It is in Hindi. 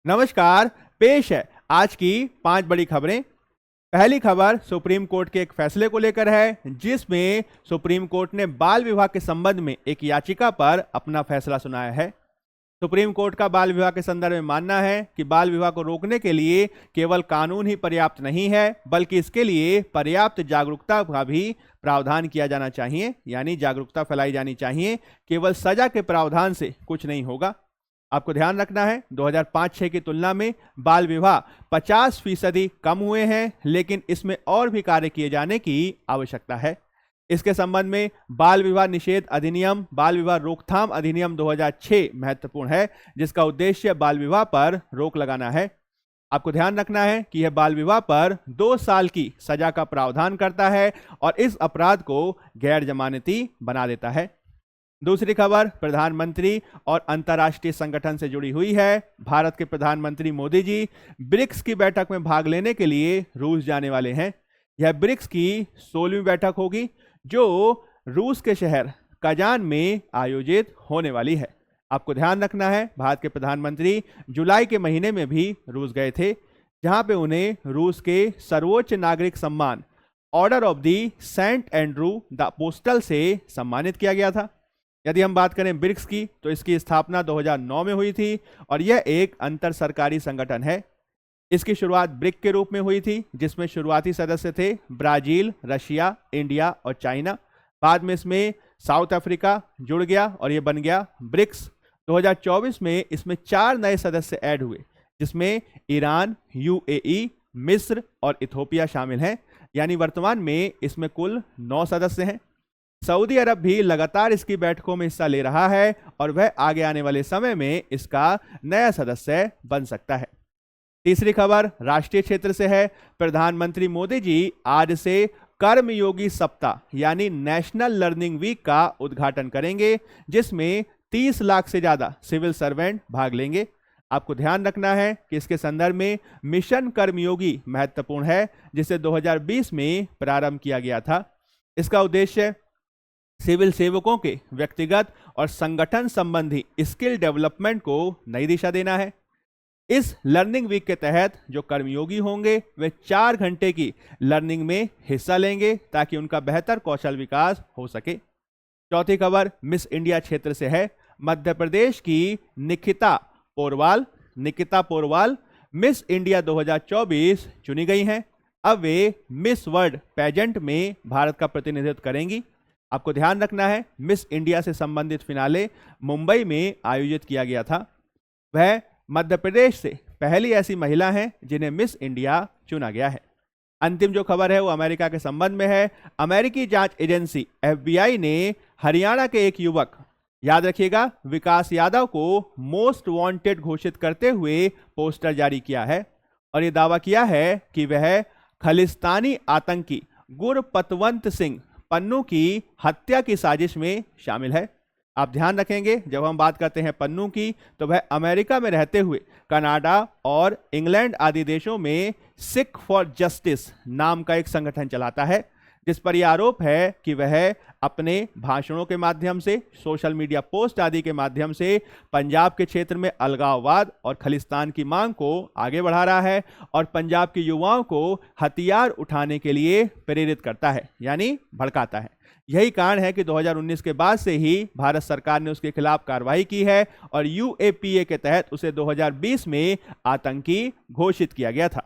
नमस्कार। पेश है आज की 5 बड़ी खबरें। पहली खबर सुप्रीम कोर्ट के एक फैसले को लेकर है, जिसमें सुप्रीम कोर्ट ने बाल विवाह के संबंध में एक याचिका पर अपना फैसला सुनाया है। सुप्रीम कोर्ट का बाल विवाह के संदर्भ में मानना है कि बाल विवाह को रोकने के लिए केवल कानून ही पर्याप्त नहीं है, बल्कि इसके लिए पर्याप्त जागरूकता का भी प्रावधान किया जाना चाहिए, यानी जागरूकता फैलाई जानी चाहिए। केवल सजा के प्रावधान से कुछ नहीं होगा। आपको ध्यान रखना है 2005-6 की तुलना में बाल विवाह 50% कम हुए हैं, लेकिन इसमें और भी कार्य किए जाने की आवश्यकता है। इसके संबंध में बाल विवाह निषेध अधिनियम, बाल विवाह रोकथाम अधिनियम 2006 महत्वपूर्ण है, जिसका उद्देश्य बाल विवाह पर रोक लगाना है। आपको ध्यान रखना है कि यह बाल विवाह पर 2 साल की सजा का प्रावधान करता है और इस अपराध को गैर जमानती बना देता है। दूसरी खबर प्रधानमंत्री और अंतर्राष्ट्रीय संगठन से जुड़ी हुई है। भारत के प्रधानमंत्री मोदी जी ब्रिक्स की बैठक में भाग लेने के लिए रूस जाने वाले हैं। यह ब्रिक्स की 16वीं बैठक होगी, जो रूस के शहर कजान में आयोजित होने वाली है। आपको ध्यान रखना है भारत के प्रधानमंत्री जुलाई के महीने में भी रूस गए थे, जहां पे उन्हें रूस के सर्वोच्च नागरिक सम्मान order of the saint Andrew the apostle से सम्मानित किया गया था। यदि हम बात करें ब्रिक्स की, तो इसकी स्थापना 2009 में हुई थी और यह एक अंतर सरकारी संगठन है। इसकी शुरुआत ब्रिक के रूप में हुई थी, जिसमें शुरुआती सदस्य थे ब्राजील, रशिया, इंडिया और चाइना। बाद में इसमें साउथ अफ्रीका जुड़ गया और यह बन गया ब्रिक्स। 2024 में इसमें 4 नए सदस्य ऐड हुए, जिसमें ईरान, यूएई, मिस्र और इथोपिया शामिल हैं। यानी वर्तमान में इसमें कुल 9 सदस्य हैं। सऊदी अरब भी लगातार इसकी बैठकों में हिस्सा ले रहा है और वह आगे आने वाले समय में इसका नया सदस्य बन सकता है। तीसरी खबर राष्ट्रीय क्षेत्र से है। प्रधानमंत्री मोदी जी आज से कर्मयोगी सप्ताह यानी नेशनल लर्निंग वीक का उद्घाटन करेंगे, जिसमें 30 लाख से ज्यादा सिविल सर्वेंट भाग लेंगे। आपको ध्यान रखना है कि इसके संदर्भ में मिशन कर्मयोगी महत्वपूर्ण है, जिसे 2020 में प्रारंभ किया गया था। इसका उद्देश्य सिविल सेवकों के व्यक्तिगत और संगठन संबंधी स्किल डेवलपमेंट को नई दिशा देना है। इस लर्निंग वीक के तहत जो कर्मयोगी होंगे वे 4 घंटे की लर्निंग में हिस्सा लेंगे, ताकि उनका बेहतर कौशल विकास हो सके। चौथी खबर मिस इंडिया क्षेत्र से है। मध्य प्रदेश की निकिता पोरवाल मिस इंडिया 2024 चुनी गई हैं। अब वे मिस वर्ल्ड पेजेंट में भारत का प्रतिनिधित्व करेंगी। आपको ध्यान रखना है मिस इंडिया से संबंधित फिनाले मुंबई में आयोजित किया गया था। वह मध्य प्रदेश से पहली ऐसी महिला हैं जिन्हें मिस इंडिया चुना गया है। अंतिम जो खबर है वो अमेरिका के संबंध में है। अमेरिकी जांच एजेंसी FBI ने हरियाणा के एक युवक, याद रखिएगा, विकास यादव को मोस्ट वांटेड घोषित करते हुए पोस्टर जारी किया है और ये दावा किया है कि वह खालिस्तानी आतंकी गुरपतवंत सिंह पन्नू की हत्या की साजिश में शामिल है। आप ध्यान रखेंगे जब हम बात करते हैं पन्नू की, तो वह अमेरिका में रहते हुए कनाडा और इंग्लैंड आदि देशों में सिख फॉर जस्टिस नाम का एक संगठन चलाता है, जिस पर यह आरोप है कि वह अपने भाषणों के माध्यम से, सोशल मीडिया पोस्ट आदि के माध्यम से पंजाब के क्षेत्र में अलगाववाद और खालिस्तान की मांग को आगे बढ़ा रहा है और पंजाब के युवाओं को हथियार उठाने के लिए प्रेरित करता है, यानी भड़काता है। यही कारण है कि 2019 के बाद से ही भारत सरकार ने उसके खिलाफ कार्रवाई की है और UAPA के तहत उसे 2020 में आतंकी घोषित किया गया था।